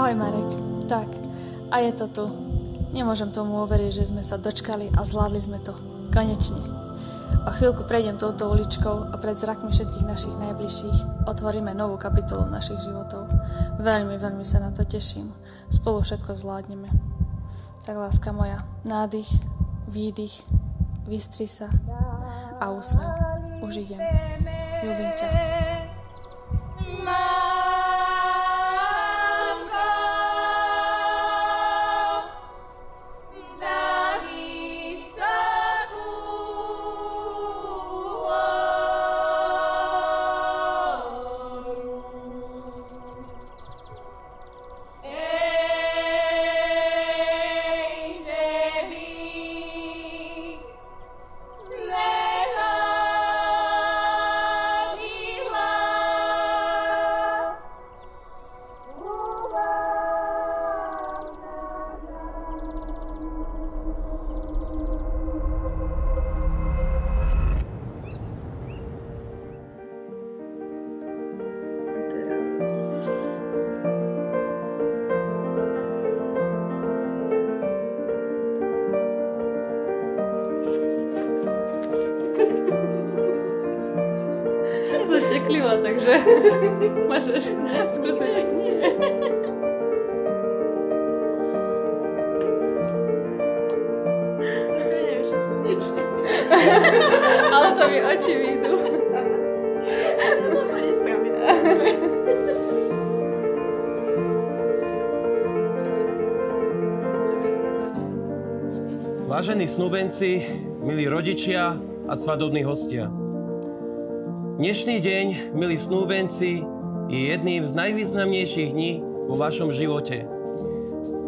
Ahoj Marek. Tak, a je to tu. Nemôžem tomu uveriť, že sme sa dočkali a zvládli sme to. Konečne. O chvíľku prejdem touto uličkou a pred zrakmi všetkých našich najbližších otvoríme novú kapitolu našich životov. Veľmi, veľmi sa na to teším. Spolu všetko zvládneme. Tak láska moja, nádych, výdych, vystri sa a úsmev. Už idem. Ľúbim ťa. Zašteklivá, takže máš skúsiť. Zatiaľ neviem, že som niečo. Ale to mi oči vyjdú. Ja som to nespravila. Vážení snúbenci, milí rodičia a svadobní hostia. Dnešný deň, milí snúbenci, je jedným z najvýznamnejších dní vo vašom živote.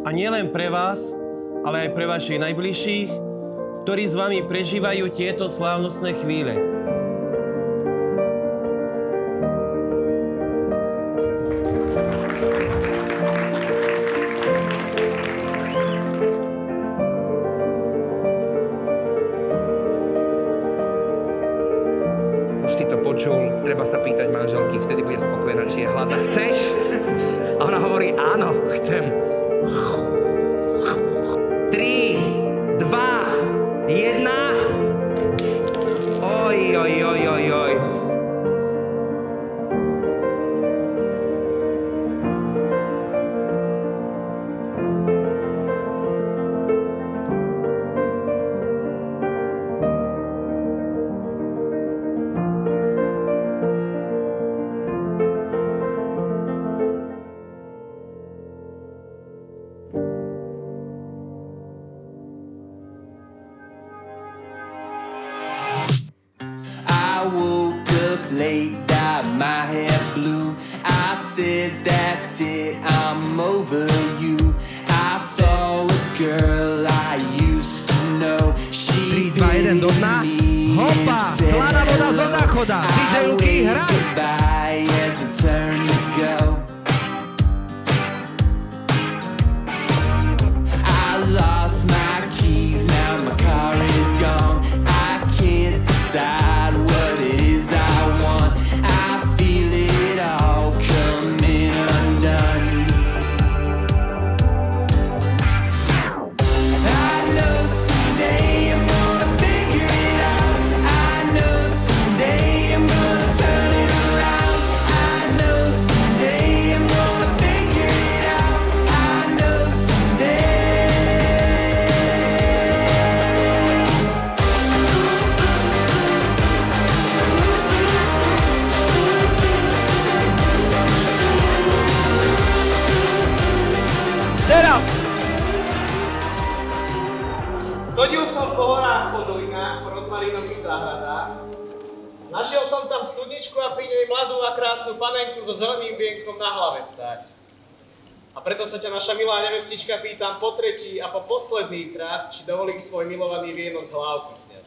A nielen pre vás, ale aj pre vašich najbližších, ktorí s vami prežívajú tieto slávnostné chvíle. Si to počul, treba sa pýtať manželky, vtedy bude spokojná, či je hladná. Chceš? A ona hovorí, áno, chcem. 3, 2, 1. Oj, oj, oj, oj, oj. I woke up late, dyed my hair blue. I said, that's it, I'm over you. I saw a girl I used to know. She 3, 2, 1 do dna. Hopa, slaná voda zo záchoda. DJ Luky, hraj! Goodbye as I turn to go. I lost my keys, now my car is gone. I can't decide what it is I want. I feel it all coming undone. I know someday I'm gonna figure it out. I know someday I'm gonna turn it around. I know someday I'm gonna figure it out. I know someday. Teraz! Chodil som po horách, po dolinách, po rozmarínových záhradách. Našiel som tam studničku a pri nej mladú a krásnu panenku so zeleným vienkom na hlave stáť. A preto sa ťa, naša milá nevestička, pýtam po tretí a po posledný krát, či dovolím svoj milovaný vienok z hlávky sňať.